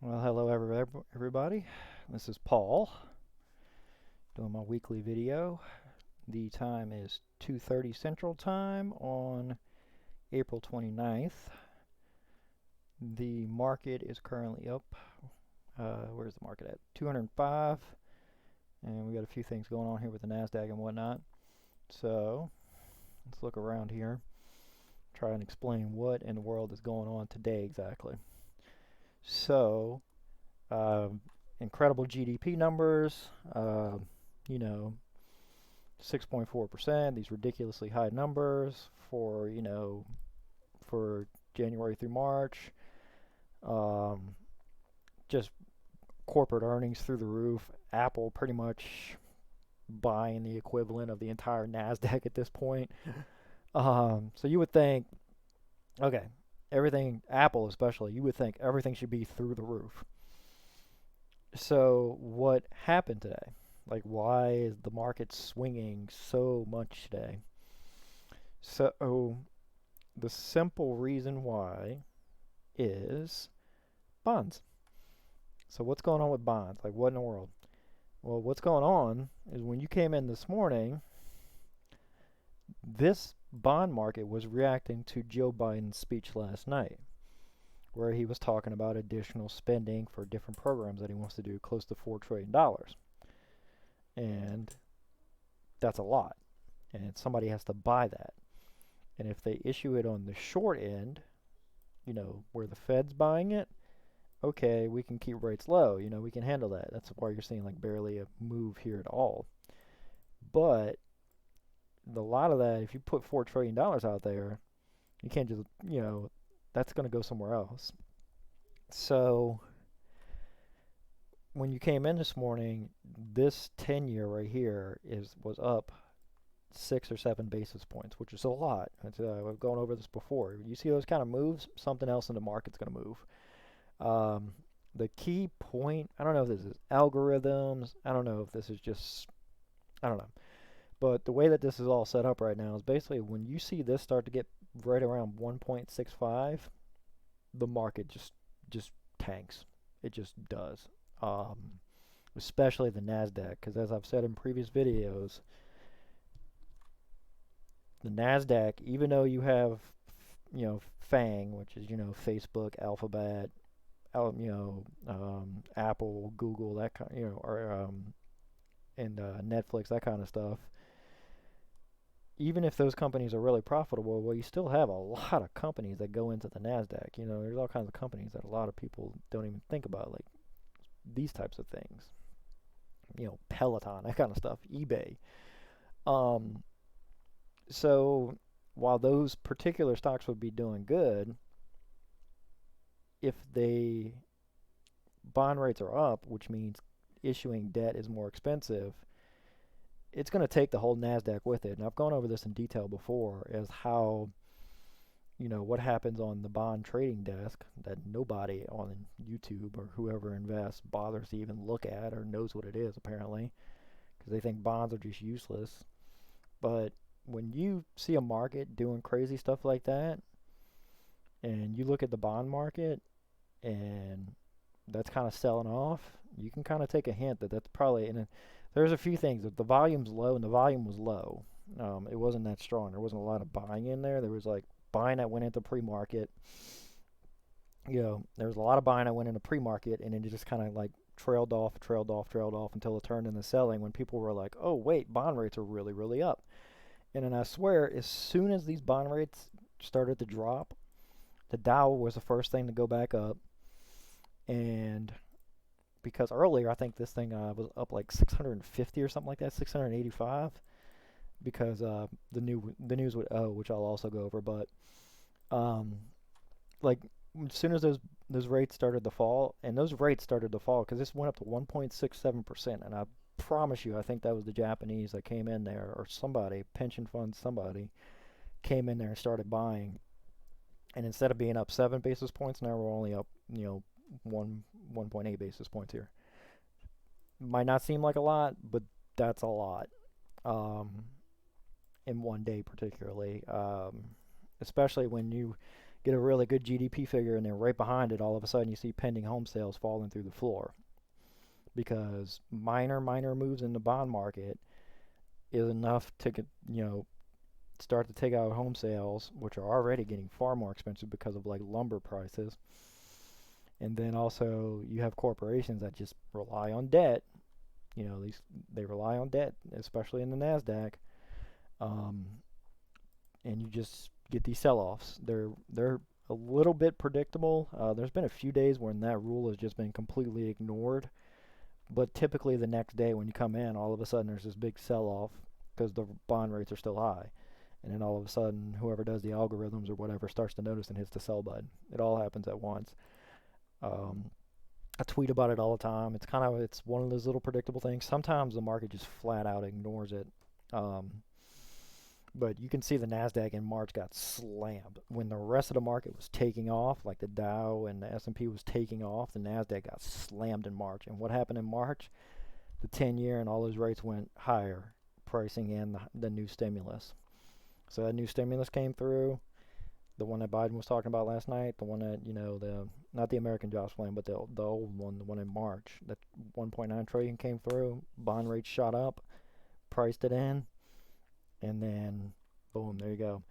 Well, hello everybody. This is Paul doing my weekly video. The time is 2:30 Central Time on April 29th. The market is currently up. Where's the market at? 205. And we got a few things going on here with the NASDAQ and whatnot. So let's look around here. Try and explain what in the world is going on today exactly. So, uh, incredible GDP numbers. You know, 6.4%, these ridiculously high numbers for January through March. Um, just corporate earnings through the roof. Apple pretty much buying the equivalent of the entire NASDAQ at this point. So you would think, okay, everything, Apple especially, you would think everything should be through the roof. So what happened today? Like, why is the market swinging so much today? So the simple reason why is bonds. So what's going on with bonds? Like, what in the world? Well, what's going on is when you came in this morning, this bond market was reacting to Joe Biden's speech last night, where he was talking about additional spending for different programs that he wants to do, close to $4 trillion. And that's a lot. And somebody has to buy that. And if they issue it on the short end, where the Fed's buying it, okay, we can keep rates low. We can handle that. That's why you're seeing like barely a move here at all. But a lot of that, if you put $4 trillion out there, you can't just, that's going to go somewhere else. So when you came in this morning, this 10-year right here was up 6 or 7 basis points, which is a lot. I've gone over this before. You see those kind of moves, something else in the market's going to move. The key point, I don't know if this is algorithms, I don't know if this is just, I don't know. But the way that this is all set up right now is basically when you see this start to get right around 1.65, the market just tanks. It just does. Especially the NASDAQ, because as I've said in previous videos, the NASDAQ, even though you have, FANG, which is, Facebook, Alphabet, Apple, Google, that kind, and Netflix, that kind of stuff. Even if those companies are really profitable, well, you still have a lot of companies that go into the NASDAQ. There's all kinds of companies that a lot of people don't even think about, like these types of things. Peloton, that kind of stuff, eBay. Um, so while those particular stocks would be doing good, if they bond rates are up, which means issuing debt is more expensive, it's going to take the whole NASDAQ with it. And I've gone over this in detail before as how, what happens on the bond trading desk that nobody on YouTube or whoever invests bothers to even look at or knows what it is, apparently, because they think bonds are just useless. But when you see a market doing crazy stuff like that, and you look at the bond market and that's kind of selling off, you can kind of take a hint that that's probably there's a few things. If the volume's low, and the volume was low, it wasn't that strong. There wasn't a lot of buying in there. There was like buying that went into pre-market. There was a lot of buying that went into pre-market, and then it just kind of like trailed off until it turned into selling when people were like, oh, wait, bond rates are really, really up. And then I swear, as soon as these bond rates started to drop, the Dow was the first thing to go back up. And because earlier I think this thing was up like 650 or something like that, 685, because the news with O, which I'll also go over. But um, like as soon as those rates started to fall, and those rates started to fall because this went up to 1.67%, and I promise you, I think that was the Japanese that came in there, or somebody, pension funds, somebody came in there and started buying. And instead of being up 7 basis points, now we're only up, 1.8 basis points here. Might not seem like a lot, but that's a lot. In one day particularly, especially when get a really good GDP figure, and then right behind it, all of a sudden you see pending home sales falling through the floor because minor moves in the bond market is enough to get, start to take out home sales, which are already getting far more expensive because of like lumber prices. And then also you have corporations that just rely on debt. These they rely on debt, especially in the Nasdaq. Um, and you just get these sell-offs. They're a little bit predictable. There's been a few days when that rule has just been completely ignored, but typically the next day when you come in, all of a sudden there's this big sell-off because the bond rates are still high. And then all of a sudden, whoever does the algorithms or whatever starts to notice and hits the sell button. It all happens at once. Um, I tweet about it all the time. It's one of those little predictable things. Sometimes the market just flat out ignores it. Um, but you can see the Nasdaq in March got slammed when the rest of the market was taking off, like the Dow and the S&P was taking off. The Nasdaq got slammed in March. And what happened in March? The 10-year and all those rates went higher, pricing in the new stimulus. So that new stimulus came through, the one that Biden was talking about last night, the one that, the not the American jobs plan, but the old one, the one in March, that 1.9 trillion came through, bond rates shot up, priced it in, and then boom, there you go.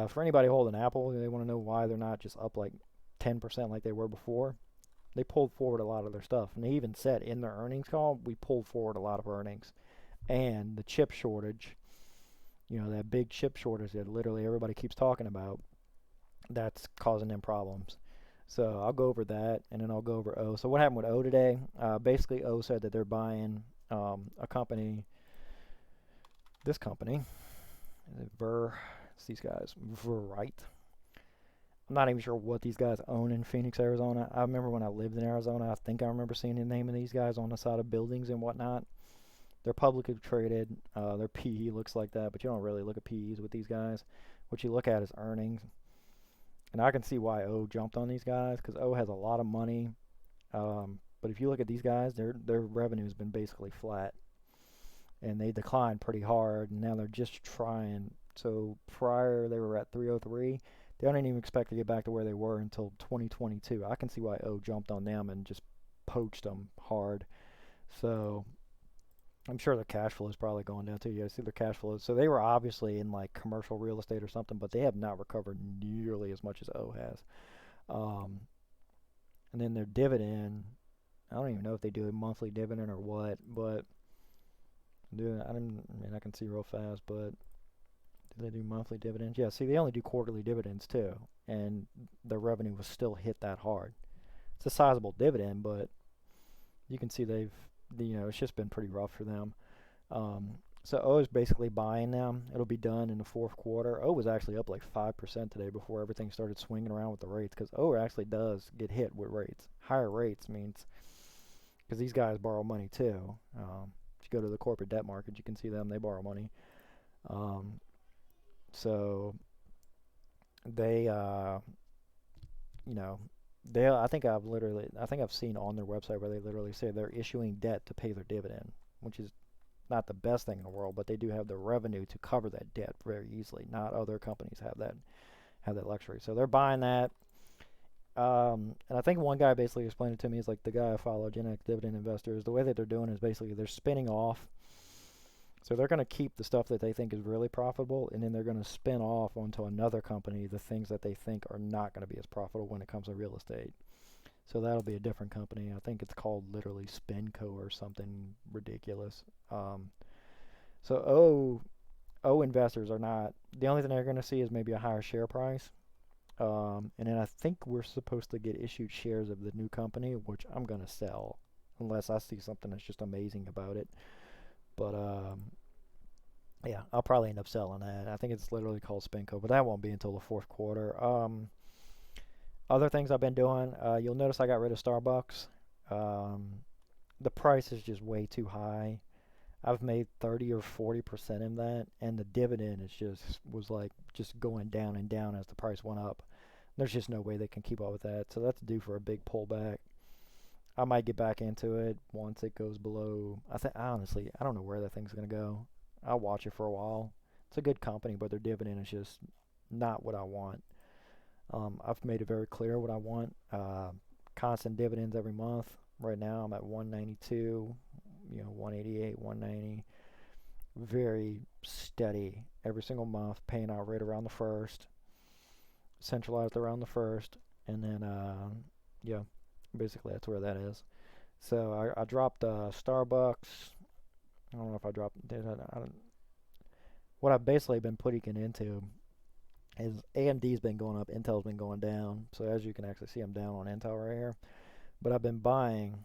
For anybody holding Apple, they want to know why they're not just up like 10% like they were before. They pulled forward a lot of their stuff, and they even said in their earnings call, we pulled forward a lot of earnings, and the chip shortage. That big chip shortage that literally everybody keeps talking about, that's causing them problems. So I'll go over that, and then I'll go over O. So what happened with O today? Basically, O said that they're buying a company, this company, it's these guys, Verite. I'm not even sure what these guys own in Phoenix, Arizona. I remember when I lived in Arizona, I think I remember seeing the name of these guys on the side of buildings and whatnot. They're publicly traded. Their PE looks like that, but you don't really look at PEs with these guys. What you look at is earnings. And I can see why O jumped on these guys because O has a lot of money. But if you look at these guys, their revenue has been basically flat. And they declined pretty hard, and now they're just trying. So prior, they were at 303. They don't even expect to get back to where they were until 2022. I can see why O jumped on them and just poached them hard. So I'm sure their cash flow is probably going down too. You see their cash flows. So they were obviously in like commercial real estate or something, but they have not recovered nearly as much as O has. And then their dividend, I don't even know if they do a monthly dividend or what, but I can see real fast, but do they do monthly dividends? Yeah, see, they only do quarterly dividends too, and their revenue was still hit that hard. It's a sizable dividend, but you can see it's just been pretty rough for them. So O is basically buying them. It'll be done in the fourth quarter. O was actually up like 5% today before everything started swinging around with the rates because O actually does get hit with rates. Higher rates means because these guys borrow money too. If you go to the corporate debt market, you can see them. They borrow money. So they, I think I've seen on their website where they literally say they're issuing debt to pay their dividend, which is not the best thing in the world, but they do have the revenue to cover that debt very easily. Not other companies have that luxury. So they're buying that. And I think one guy basically explained it to me. He's like, the guy I follow, Gen X Dividend Investors, the way that they're doing is basically they're spinning off. So they're going to keep the stuff that they think is really profitable, and then they're going to spin off onto another company the things that they think are not going to be as profitable when it comes to real estate. So that'll be a different company. I think it's called literally Spinco or something ridiculous. So O investors are not, the only thing they're going to see is maybe a higher share price. And then I think we're supposed to get issued shares of the new company, which I'm going to sell unless I see something that's just amazing about it. But yeah, I'll probably end up selling that. I think it's literally called Spinco, but that won't be until the fourth quarter. Other things I've been doing, you'll notice I got rid of Starbucks. The price is just way too high. I've made 30 or 40% in that, and the dividend was like just going down and down as the price went up. There's just no way they can keep up with that, so that's due for a big pullback. I might get back into it once it goes below. Honestly, I don't know where that thing's gonna go. I'll watch it for a while. It's a good company, but their dividend is just not what I want. I've made it very clear what I want. Constant dividends every month. Right now I'm at 192, 188, 190. Very steady every single month, paying out right around the first, centralized around the first, and then yeah, basically that's where that is. So I dropped Starbucks. I don't know if I dropped. I don't, what I've basically been putting it into is AMD's been going up, Intel's been going down. So as you can actually see, I'm down on Intel right here. But I've been buying.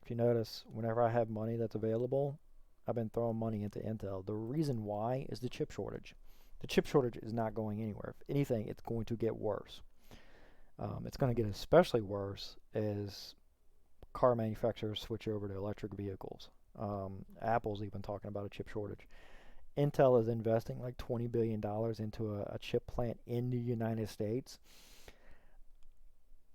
If you notice, whenever I have money that's available, I've been throwing money into Intel. The reason why is the chip shortage. The chip shortage is not going anywhere. If anything, it's going to get worse. It's going to get especially worse as car manufacturers switch over to electric vehicles. Apple's even talking about a chip shortage. Intel is investing like $20 billion into a chip plant in the United States.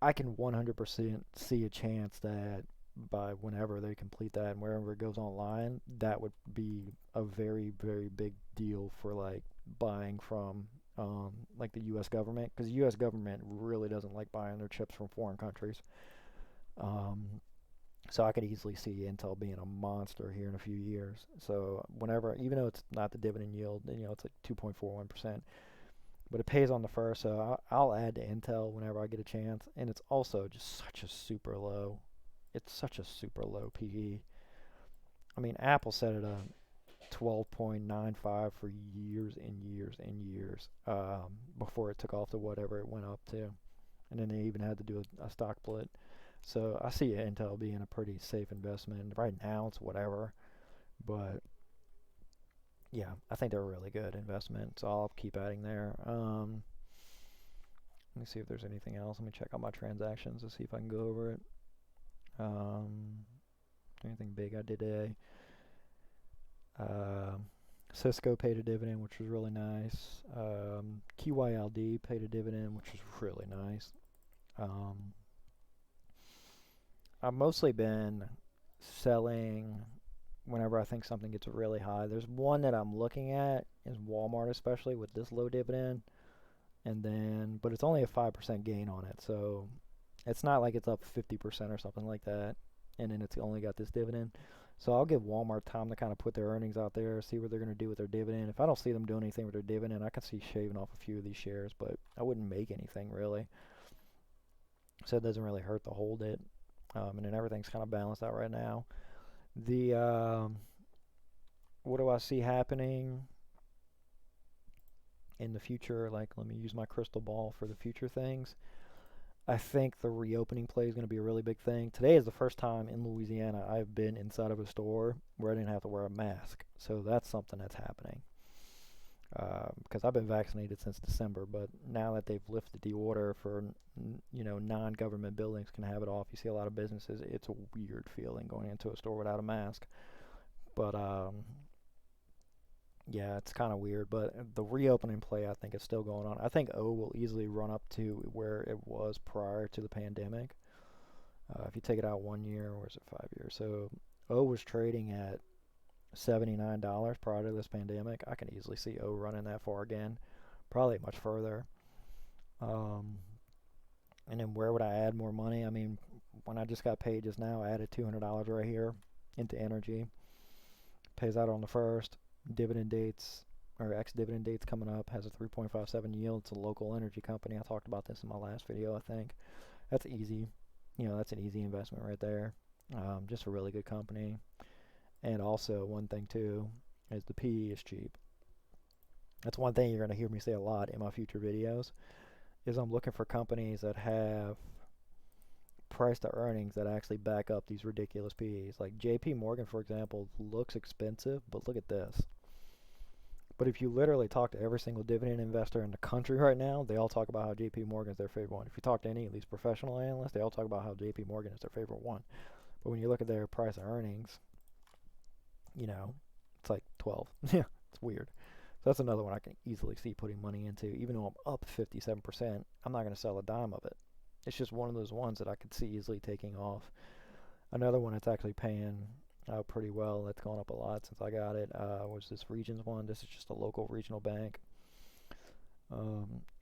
I can 100% see a chance that by whenever they complete that and wherever it goes online, that would be a very, very big deal for like buying from like the U.S. government, because the U.S. government really doesn't like buying their chips from foreign countries. Um, so I could easily see Intel being a monster here in a few years. So whenever, even though it's not the dividend yield, it's like 2.41%, but it pays on the first. So I'll add to Intel whenever I get a chance. And it's also just such a super low. It's such a super low PE. I mean, Apple set it a 12.95 for years and years and years before it took off to whatever it went up to. And then they even had to do a stock split. So I see Intel being a pretty safe investment. Right now it's whatever, but yeah, I think they're a really good investment. So I'll keep adding there. Let me see if there's anything else. Let me check out my transactions to see if I can go over it. Um, Anything big I did today? Cisco paid a dividend, which was really nice. QYLD paid a dividend, which was really nice. Um, I've mostly been selling whenever I think something gets really high. There's one that I'm looking at is Walmart, especially with this low dividend, but it's only a 5% gain on it, so it's not like it's up 50% or something like that, and then it's only got this dividend. So I'll give Walmart time to kind of put their earnings out there, see what they're going to do with their dividend. If I don't see them doing anything with their dividend, I can see shaving off a few of these shares, but I wouldn't make anything really. So it doesn't really hurt to hold it. And then everything's kind of balanced out right now. The What do I see happening in the future? Like, let me use my crystal ball for the future things. I think the reopening play is going to be a really big thing. Today is the first time in Louisiana I've been inside of a store where I didn't have to wear a mask. So that's something that's happening. Because I've been vaccinated since December, but now that they've lifted the order for, non-government buildings can have it off, you see a lot of businesses. It's a weird feeling going into a store without a mask. But yeah, it's kind of weird. But the reopening play, I think, is still going on. I think O will easily run up to where it was prior to the pandemic. If you take it out 1 year, or is it 5 years? So O was trading at $79 prior to this pandemic. I can easily see O running that far again, probably much further. And then where would I add more money? I mean, when I just got paid just now, I added $200 right here into energy. Pays out on the first. Dividend dates, or ex-dividend dates coming up, has a 3.57 yield. It's a local energy company. I talked about this in my last video, I think. That's easy. That's an easy investment right there. Just a really good company. And also, one thing too, is the PE is cheap. That's one thing you're going to hear me say a lot in my future videos, is I'm looking for companies that have price to earnings that actually back up these ridiculous PEs. Like JP Morgan, for example, looks expensive, but look at this. But if you literally talk to every single dividend investor in the country right now, they all talk about how JP Morgan is their favorite one. If you talk to any of these professional analysts, they all talk about how JP Morgan is their favorite one. But when you look at their price to earnings, it's like 12. Yeah, it's weird. So that's another one I can easily see putting money into. Even though I'm up 57%, I'm not going to sell a dime of it. It's just one of those ones that I could see easily taking off. Another one that's actually paying out pretty well, that's gone up a lot since I got it, was this Regions one. This is just a local regional bank.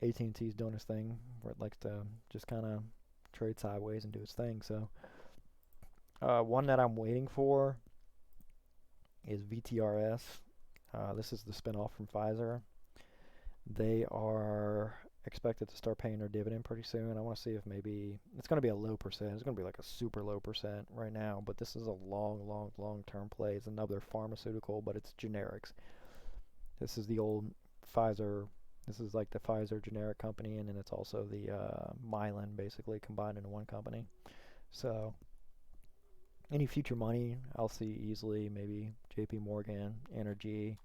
AT&T's doing its thing where it likes to just kind of trade sideways and do its thing. So one that I'm waiting for is VTRS. This is the spinoff from Pfizer. They are expected to start paying their dividend pretty soon. I want to see if maybe it's going to be a low percent. It's going to be like a super low percent right now, but this is a long term play. It's another pharmaceutical, but it's generics. This is the old Pfizer. This is like the Pfizer generic company, and then it's also the Mylan basically combined into one company. So any future money I'll see easily, maybe JP Morgan, Energy,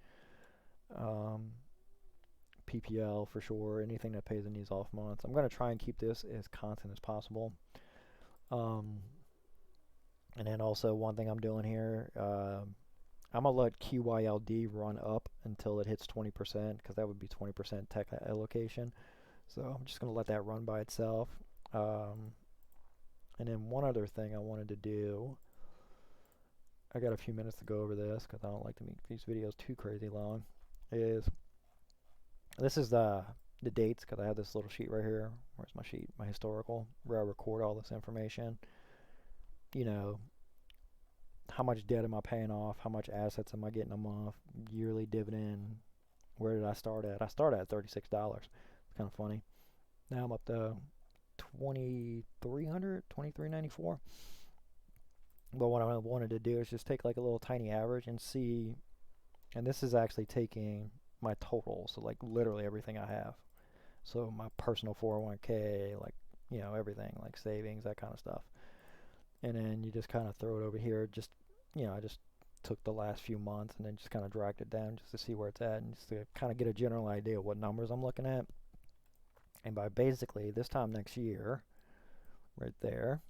PPL for sure, anything that pays in these off months. I'm going to try and keep this as constant as possible. And then also one thing I'm doing here, I'm going to let QYLD run up until it hits 20% because that would be 20% tech allocation. So I'm just going to let that run by itself. And then one other thing I wanted to do, I got a few minutes to go over this because I don't like to make these videos too crazy long, is this is the dates because I have this little sheet right here. Where's my sheet? My historical, where I record all this information. You know, how much debt am I paying off? How much assets am I getting a month? Yearly dividend. Where did I start at? I started at $36. It's kind of funny. Now I'm up to $2,394. But what I wanted to do is just take like a little tiny average and see, and this is actually taking my total, so like literally everything I have. So my personal 401k, like, you know, everything, like savings, that kind of stuff. And then you just kind of throw it over here. Just, you know, I just took the last few months and then just kind of dragged it down just to see where it's at and just to kind of get a general idea of what numbers I'm looking at. And by basically this time next year, right there,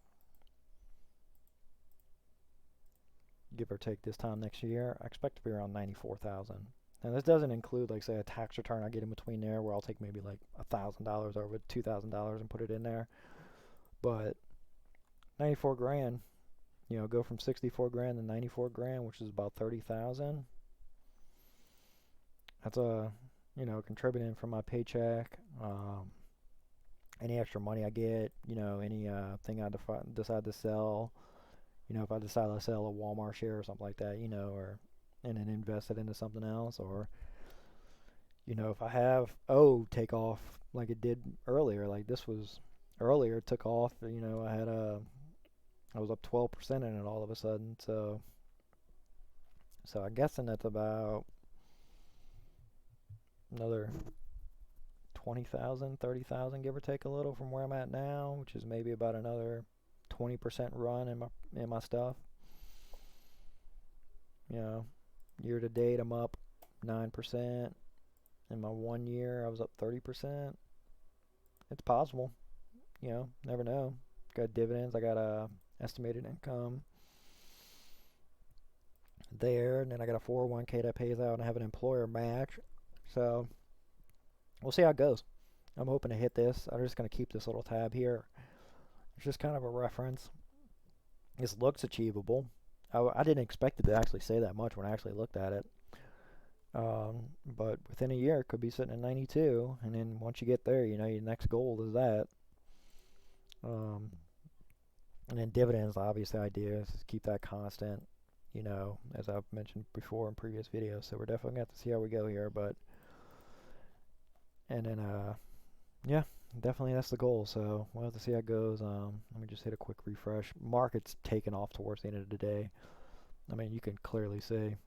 give or take this time next year, I expect to be around 94,000. And this doesn't include, like, say, a tax return I get in between there where I'll take maybe like $1,000 or $2,000 and put it in there. But 94 grand, you know, go from 64 grand to 94 grand, which is about 30,000. That's you know, contributing from my paycheck. Any extra money I get, you know, any thing I decide to sell, you know, if I decide to sell a Walmart share or something like that, you know, or and then invest it into something else, or you know, if I have take off like it did earlier, like this was earlier, it took off, you know, I was up 12% in it all of a sudden, so I'm guessing that's about another 20,000, 30,000, give or take a little from where I'm at now, which is maybe about another 20% run in my stuff. You know, year to date I'm up 9%. In my 1 year I was up 30%. It's possible. You know, never know. Got dividends. I got a estimated income there, and then I got a 401k that pays out, and I have an employer match. So we'll see how it goes. I'm hoping to hit this. I'm just going to keep this little tab here. It's just kind of a reference. This looks achievable. I didn't expect it to actually say that much when I actually looked at it. But within a year, it could be sitting at 92, and then once you get there, you know, your next goal is that. And then dividends, obviously, idea is to keep that constant, you know, as I've mentioned before in previous videos. So we're definitely going to have to see how we go here, but, and then, yeah, definitely that's the goal. So we'll have to see how it goes. Let me just hit a quick refresh. Market's taken off towards the end of the day. I mean, you can clearly see,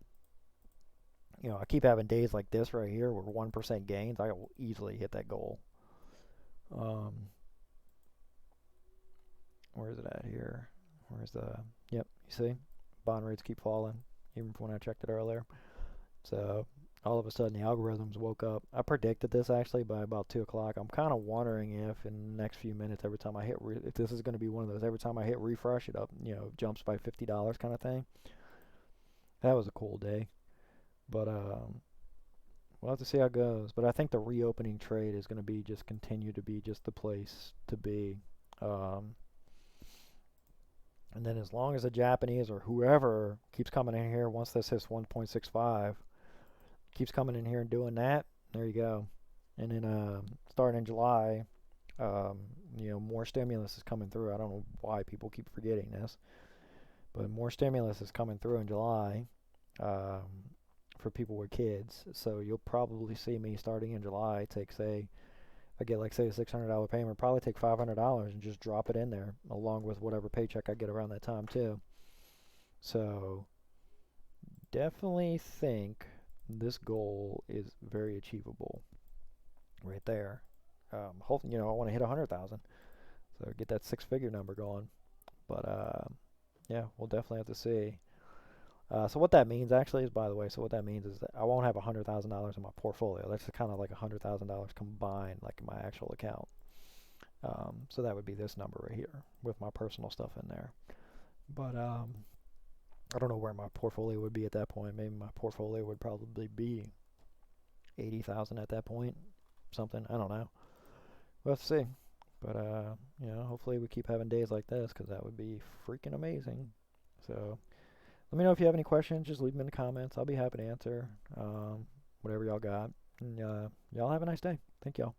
you know, I keep having days like this right here where 1% gains. I will easily hit that goal. Where is it at here? Where's the, yep, you see? Bond rates keep falling, even from when I checked it earlier. So all of a sudden the algorithms woke up. I predicted this actually by about 2 o'clock. I'm kind of wondering if in the next few minutes, every time I hit, if this is going to be one of those, every time I hit refresh, it up, you know, jumps by $50 kind of thing. That was a cool day. But we'll have to see how it goes. But I think the reopening trade is going to be just continue to be just the place to be. And then as long as the Japanese or whoever keeps coming in here, once this hits 1.65, keeps coming in here and doing that, there you go. And then starting in July, more stimulus is coming through. I don't know why people keep forgetting this, but more stimulus is coming through in July for people with kids. So you'll probably see me starting in July take, say, I get like say a $600 payment, probably take $500 and just drop it in there along with whatever paycheck I get around that time too. So definitely think this goal is very achievable right there. I want to hit 100,000, so get that six-figure number going. But yeah, we'll definitely have to see. So what that means actually is, by the way, so what that means is that I won't have $100,000 in my portfolio. That's kind of like $100,000 combined, like in my actual account. So that would be this number right here with my personal stuff in there. But I don't know where my portfolio would be at that point. Maybe my portfolio would probably be 80,000 at that point, something. I don't know. We'll have to see. But hopefully we keep having days like this because that would be freaking amazing. So let me know if you have any questions. Just leave them in the comments. I'll be happy to answer whatever y'all got. And y'all have a nice day. Thank y'all.